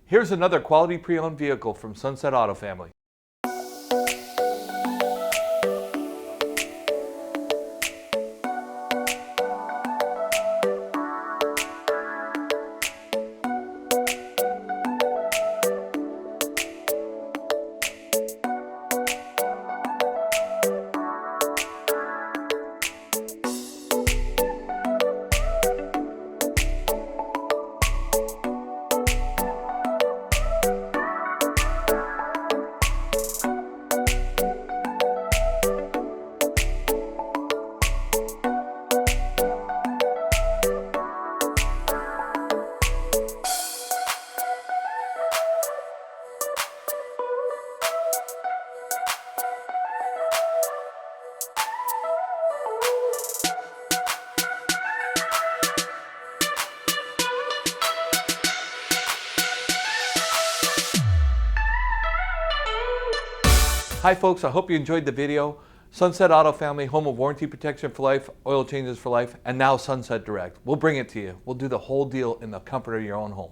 Here's another quality pre-owned vehicle from Sunset Auto Family. Hi folks, I hope you enjoyed the video. Sunset Auto Family, home of warranty protection for life, oil changes for life, and now Sunset Direct. We'll bring it to you. We'll do the whole deal in the comfort of your own home.